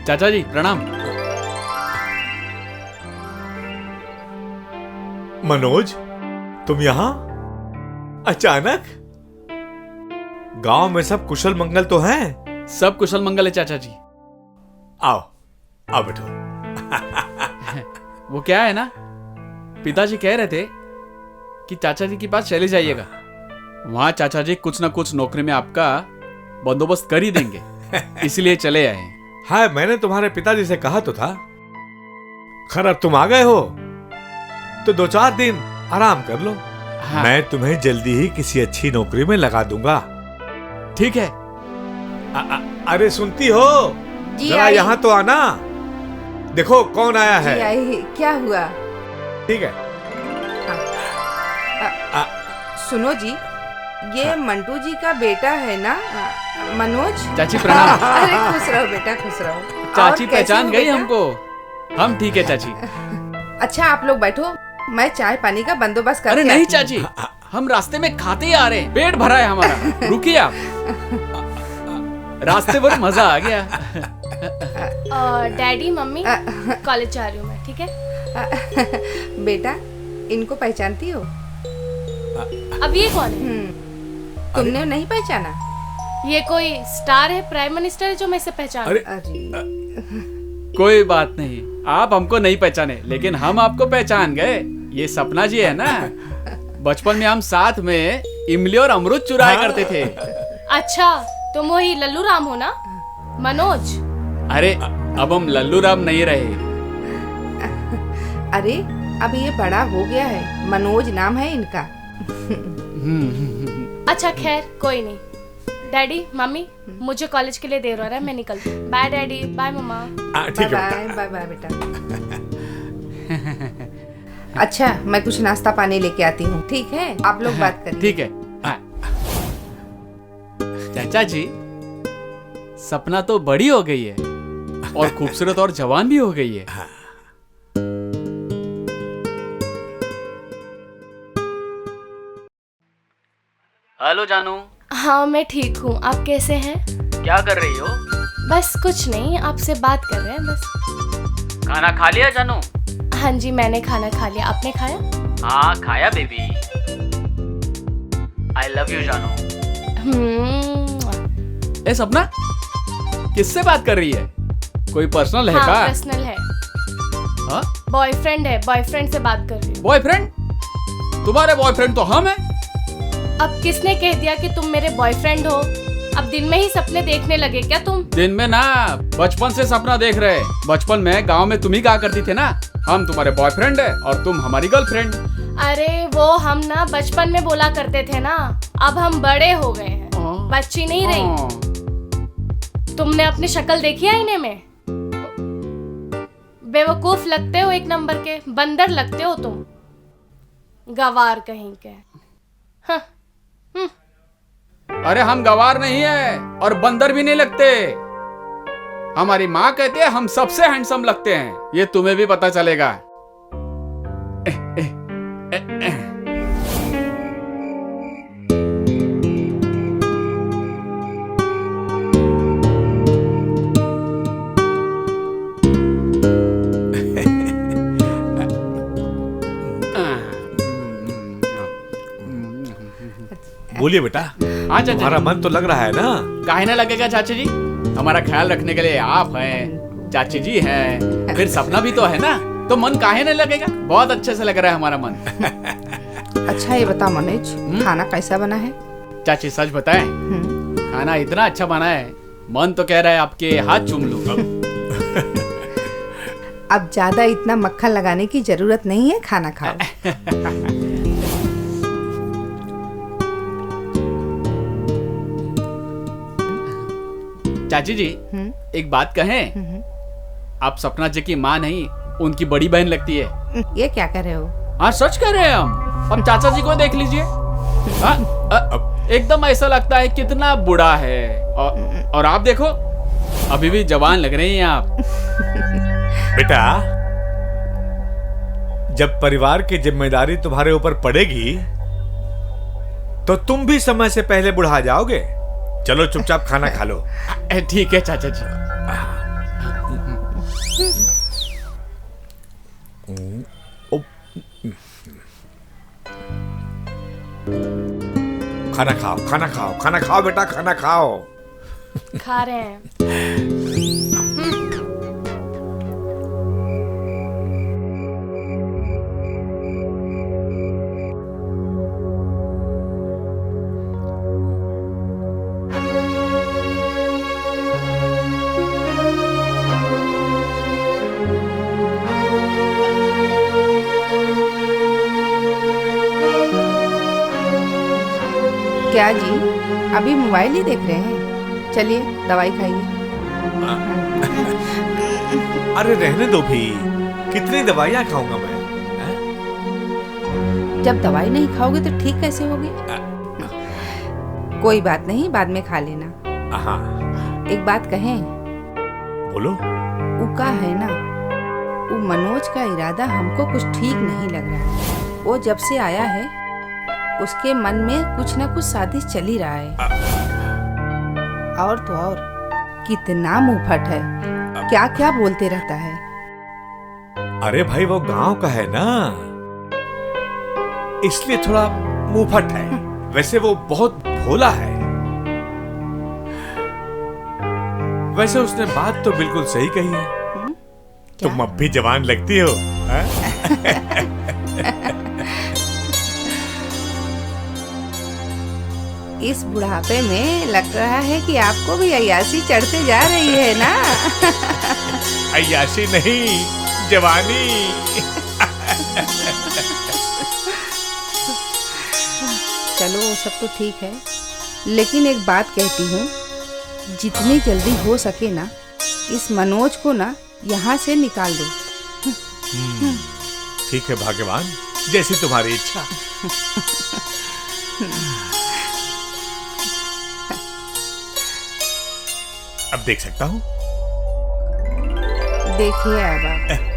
चाचा जी प्रणाम। मनोज, तुम यहाँ अचानक? गांव में सब कुशल मंगल तो हैं? सब कुशल मंगल है चाचा जी। आओ आओ बैठो। वो क्या है ना, पिताजी कह रहे थे कि चाचा जी के पास चले जाइएगा, वहां चाचा जी कुछ ना कुछ नौकरी में आपका बंदोबस्त कर ही देंगे, इसलिए चले आए हैं। हाँ, मैंने तुम्हारे पिताजी से कहा तो था। खैर अब तुम आ गए हो तो 2-4 दिन आराम कर लो। हाँ। मैं तुम्हें जल्दी ही किसी अच्छी नौकरी में लगा दूंगा। ठीक है। अरे सुनती हो? जी जरा आई। यहाँ तो आना। देखो कौन आया है। जी आई, क्या हुआ? ठीक है। सुनो जी, ये मंटू जी का बेटा है ना, मनोज? चाची प्रणाम। अरे खुश रहो बेटा, खुश रहो। चाची और कैसे पहचान हो गई बेटा? हमको। हम ठीक है चाची। अच्छा आप लोग बैठो, मैं चाय पानी का बंदोबस्त करके अरे नहीं आती हूँ। चाची, हम रास्ते में खाते ही आ रहे हैं, पेट भरा है हमारा। रुकिए आप, रास्ते पर मजा आ गया। डैडी मम्मी कॉलेज जा रही हूँ मैं, ठीक है? बेटा इनको पहचानती हो? अब ये कौन है? तुमने नहीं पहचाना? ये कोई स्टार है, प्राइम मिनिस्टर है जो मैं इसे पहचान। अरे अरे कोई बात नहीं, आप हमको नहीं पहचाने लेकिन हम आपको पहचान गए। ये सपना जी है ना, बचपन में हम साथ में इमली और अमरूद चुराया करते थे। अच्छा तुम वही लल्लू राम हो ना, मनोज? अरे अब हम लल्लू राम नहीं रहे। अरे अब ये बड़ा हो गया है, मनोज नाम है इनका। अच्छा खैर कोई नहीं। डैडी मम्मी मुझे कॉलेज के लिए देर हो रहा है, मैं निकलती हूँ। बाय डैडी, बाय मम्मा। ठीक है बेटा। बाय बाय बेटा। अच्छा मैं कुछ नाश्ता पानी लेके आती हूँ, ठीक है? आप लोग बात करिए। ठीक है। चाचा जी, सपना तो बड़ी हो गई है और खूबसूरत और जवान भी हो गई है। हेलो जानू। हाँ मैं ठीक हूँ, आप कैसे हैं? क्या कर रही हो? बस कुछ नहीं, आपसे बात कर रहे हैं बस। खाना खा लिया जानू? हाँ जी मैंने खाना खा लिया, आपने खाया? हाँ खाया बेबी। आई लव यू जानू। ए सपना, किससे बात कर रही है? कोई पर्सनल है हाँ, का? पर्सनल है। हाँ? बॉयफ्रेंड है, बॉयफ्रेंड से बात कर रही हूँ। बॉयफ्रेंड? तुम्हारे बॉयफ्रेंड तो हम हैं। अब किसने कह दिया कि तुम मेरे बॉयफ्रेंड हो? अब दिन में ही सपने देखने लगे क्या तुम? दिन में ना, बचपन से सपना देख रहे। बचपन में गांव में तुम ही कहा करती थे ना, हम तुम्हारे बॉयफ्रेंड है और तुम हमारी गर्लफ्रेंड। अरे वो हम ना बचपन में बोला करते थे ना, अब हम बड़े हो गए हैं, बच्ची नहीं रही। तुमने अपनी शक्ल देखी आईने में? बेवकूफ लगते हो एक नंबर के, बंदर लगते हो तुम, गवार कहीं के। हाँ। अरे हम गवार नहीं है और बंदर भी नहीं लगते। हमारी माँ कहते हैं हम सबसे हैंडसम लगते हैं, ये तुम्हें भी पता चलेगा। बोलिए बेटा। हाँ चाचा। तुम्हारा मन तो लग रहा है ना? काहे ना लगेगा चाचा जी, हमारा ख्याल रखने के लिए आप हैं, चाची जी हैं, फिर सपना भी तो है ना, तो मन काहे नहीं लगेगा? बहुत अच्छे से लग रहा है हमारा मन। अच्छा ये बता मनोज, खाना कैसा बना है? चाची सच बताएं, खाना इतना अच्छा बना है, मन तो कह रहा है आपके हाथ चूम लूं। अब ज्यादा इतना मक्खन लगाने की जरूरत नहीं है, खाना खाओ। चाची जी एक बात कहें, आप सपना जी की माँ नहीं, उनकी बड़ी बहन लगती है। ये क्या कर रहे हो? हाँ सच कह रहे हैं हम चाचा जी को देख लीजिए। एकदम ऐसा लगता है कितना बूढ़ा है, और आप देखो अभी भी जवान लग रही हैं आप। बेटा, जब परिवार की जिम्मेदारी तुम्हारे ऊपर पड़ेगी तो तुम भी समय से पहले बुढ़ा जाओगे। चलो चुपचाप खाना खा लो। ठीक है चाचा जी। खाना खाओ, खाना खाओ, खाना खाओ बेटा, खाना खाओ। खा रहे हैं। क्या जी, अभी मोबाइल ही देख रहे हैं? चलिए दवाई खाइए। अरे रहने दो भी, कितनी दवाइयाँ खाऊंगा मैं? जब दवाई नहीं खाओगे तो ठीक कैसे होगे? कोई बात नहीं, बाद में खा लेना। हाँ, एक बात कहें, बोलो। उका है ना, वो मनोज का इरादा हमको कुछ ठीक नहीं लग रहा है। वो जब से आया है उसके मन में कुछ ना कुछ साजिश चल ही रहा है। और तो और कितना मुंहफट है, क्या क्या बोलते रहता है। अरे भाई वो गांव का है ना, इसलिए थोड़ा मुंहफट है। वैसे वो बहुत भोला है। वैसे उसने बात तो बिल्कुल सही कही है। तुम अब भी जवान लगती हो। इस बुढ़ापे में लग रहा है कि आपको भी अय्यासी चढ़ते जा रही है ना। अय्याशी नहीं, जवानी। चलो वो सब तो ठीक है, लेकिन एक बात कहती हूँ, जितनी जल्दी हो सके ना इस मनोज को ना यहाँ से निकाल दो। ठीक है भाग्यवान, जैसी तुम्हारी इच्छा। अब देख सकता हूँ? देखिए अब आप।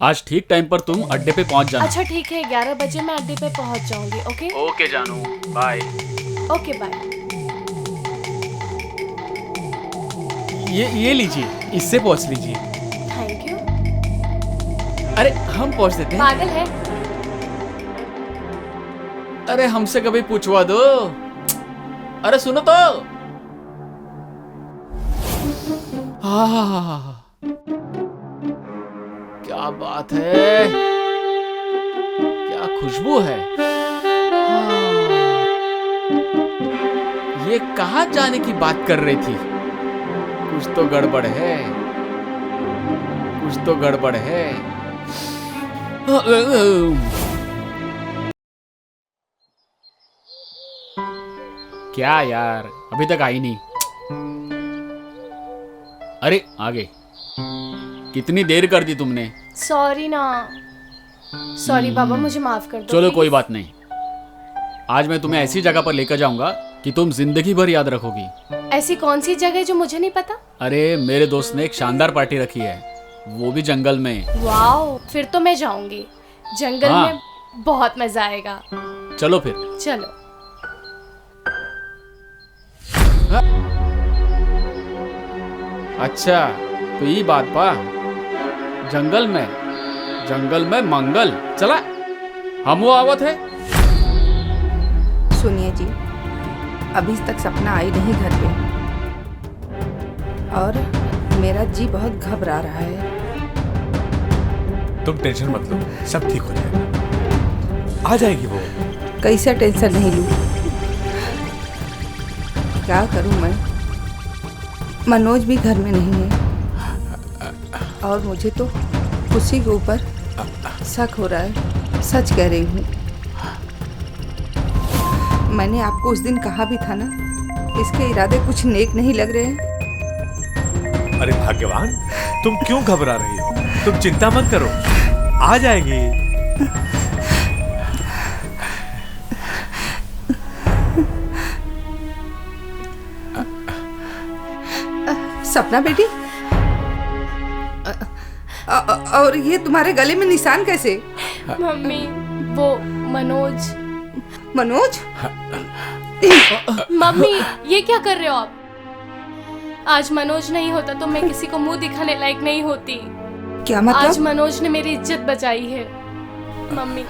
आज ठीक टाइम पर तुम अड्डे पे पहुंच जाना। अच्छा ठीक है, 11 बजे मैं अड्डे पे पहुंच जाऊंगी। ओके ओके जानू, बाय। Okay bye. ये लीजिए, इससे पहुंच लीजिए। Thank you. अरे हम पहुंच देते हैं। पागल है? अरे हमसे कभी पूछवा दो। अरे सुनो तो। हाँ, क्या बात है, क्या खुशबू है। ये कहाँ जाने की बात कर रही थी? कुछ तो गड़बड़ है, कुछ तो गड़बड़ है। क्या यार, अभी तक आई नहीं। अरे आगे, कितनी देर कर दी तुमने। सॉरी ना, सॉरी बाबा, मुझे माफ कर दो। चलो please। कोई बात नहीं। आज मैं तुम्हें ऐसी जगह पर लेकर जाऊंगा कि तुम जिंदगी भर याद रखोगी। ऐसी कौन सी जगह जो मुझे नहीं पता? अरे मेरे दोस्त ने एक शानदार पार्टी रखी है, वो भी जंगल में। वाओ, फिर तो मैं जाऊंगी। जंगल हाँ। में बहुत मजा आएगा। चलो फिर। चलो। अच्छा तो ये बात पा, जंगल में मंगल चला, हम वो आवत है। सुनिए जी, अभी तक सपना आई नहीं घर पे और मेरा जी बहुत घबरा रहा है। तुम टेंशन मत लो, सब ठीक हो जाएगा, आ जाएगी वो। कैसे टेंशन नहीं लूं? क्या करूं मैं? मनोज भी घर में नहीं है और मुझे तो उसी के ऊपर शक हो रहा है। सच कह रही हूँ। मैंने आपको उस दिन कहा भी था ना, इसके इरादे कुछ नेक नहीं लग रहे हैं। अरे भाग्यवान, तुम क्यों घबरा रही हो? तुम चिंता मत करो, आ जाएगी। सपना बेटी, और ये तुम्हारे गले में निशान कैसे? मम्मी, वो मनोज। मनोज? मम्मी, ये क्या कर रहे हो आप? आज मनोज नहीं होता तो मैं किसी को मुंह दिखाने लायक नहीं होती। क्या मतलब? आज मनोज ने मेरी इज्जत बचाई है। मम्मी,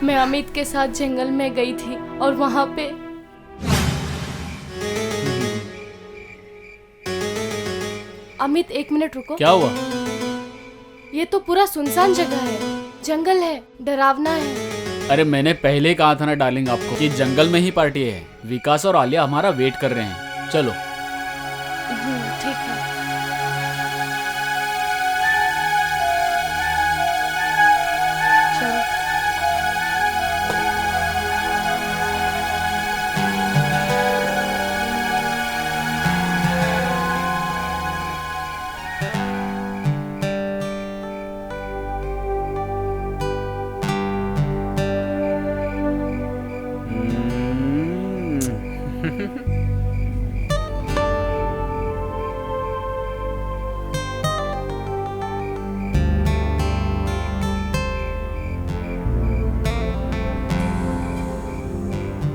मैं अमित के साथ जंगल में गई थी और वहां पे अमित, एक मिनट रुको। क्या हुआ? ये तो पूरा सुनसान जगह है, जंगल है, डरावना है। अरे मैंने पहले ही कहा था ना डार्लिंग आपको कि जंगल में ही पार्टी है। विकास और आलिया हमारा वेट कर रहे हैं, चलो। ठीक है। चलो।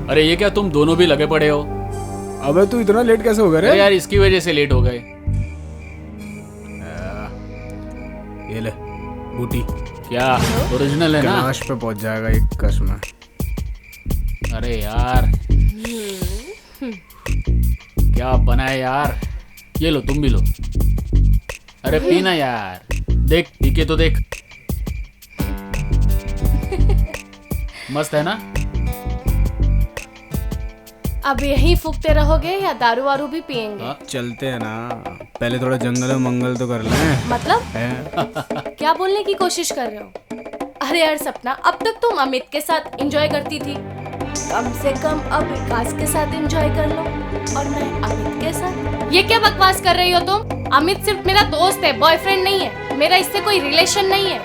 अरे ये क्या, तुम दोनों भी लगे पड़े हो? अबे तू इतना लेट कैसे हो गया रे? अरे यार इसकी वजह से लेट हो गए। ये ले बूटी, क्या ओरिजिनल है ना? कैलाश पे पहुंच जाएगा एक कसम। अरे यार क्या बनाए यार, ये लो तुम भी लो। अरे पीना यार, देख पी के तो देख, मस्त है ना? अब यही फूकते रहोगे या दारू वारू भी पियेंगे? चलते हैं ना, पहले थोड़ा जंगल में मंगल तो कर लें। मतलब हैं? क्या बोलने की कोशिश कर रहे हो? अरे यार सपना, अब तक तुम अमित के साथ एंजॉय करती थी, कम से कम अब विकास के साथ एंजॉय कर लो, और मैं अमित के साथ। ये क्या बकवास कर रही हो तुम? अमित सिर्फ मेरा दोस्त है, बॉयफ्रेंड नहीं है। मेरा इससे कोई रिलेशन नहीं है।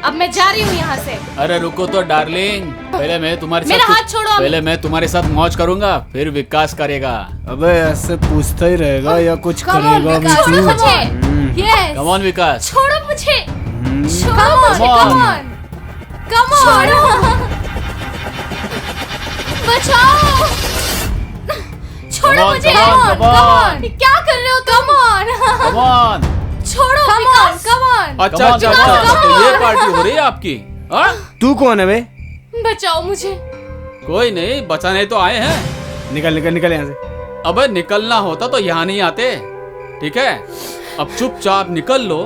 अब मैं जा रही हूँ यहाँ से। अरे रुको तो डार्लिंग, पहले मैं तुम्हारे मेरा साथ हाथ छोड़ो अमित। पहले मैं तुम्हारे साथ मौज करूंगा, फिर विकास करेगा। अबे ऐसे पूछता ही रहेगा या कुछ Come on, करेगा भी विकास, तू? छोड़ो मुझे। Yes. कम ऑन विकास। छोड़ो मुझे। छोड़ो मुझे। Come Come on. Come on. बचाओ। छोड़ो मुझे। come on. क्या कर रहे हो? Come on. Come on. छोड़ो विकास। Come on. अच्छा अच्छा Come on, अच्छा, come तो ये on. पार्टी हो रही है आपकी? हाँ? तू कौन है बे? बचाओ मुझे। कोई नहीं, बचाने तो आए हैं। निकल निकल निकल यहाँ से। अबे निकलना होता तो यहाँ नहीं आते, ठीक है? अब चुपचाप निकल लो,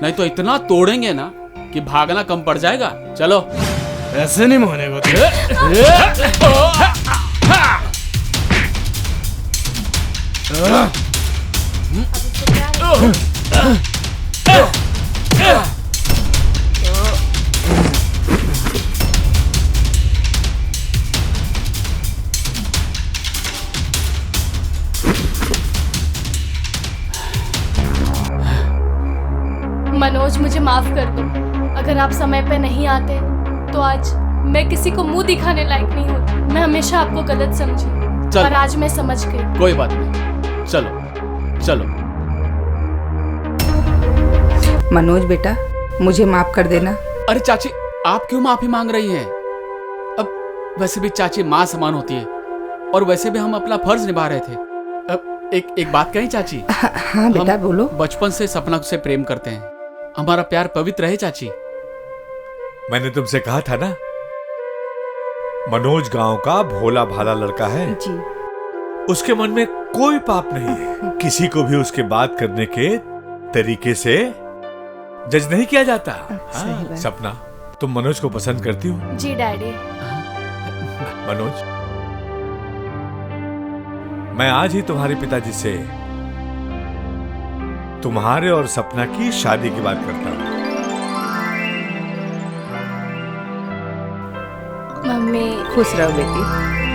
नहीं तो इतना तोड़ेंगे ना कि भागना कम पड़ जाएगा। चलो। ऐसे नहीं मानेगा तू। मनोज, मुझे माफ कर दो। अगर आप समय पे नहीं आते तो आज मैं किसी को मुंह दिखाने लायक नहीं होती। मैं हमेशा आपको गलत समझी, चल। पर आज मैं समझ गई। कोई बात नहीं, चलो चलो। मनोज बेटा, मुझे माफ कर देना। अरे चाची, आप क्यों माफी मांग रही हैं? अब वैसे भी चाची माँ समान होती है, और वैसे भी हम अपना फर्ज निभा रहे थे। अब एक बात कहीं चाची? हाँ बेटा हम बोलो। बचपन से सपना से प्रेम करते हैं, हमारा प्यार पवित्र है चाची। मैंने तुमसे कहा था ना, मनोज गांव का भोला भाला लड़का है। जी उसके मन में कोई पाप नहीं है। किसी को भी उसके बात करने के तरीके से जज नहीं किया जाता। सही हाँ, बात। सपना, तुम मनोज को पसंद करती हो? जी डैडी। मनोज, मैं आज ही तुम्हारे पिताजी से तुम्हारे और सपना की शादी की बात करता हूं। मम्मी खुश रहो बेटी।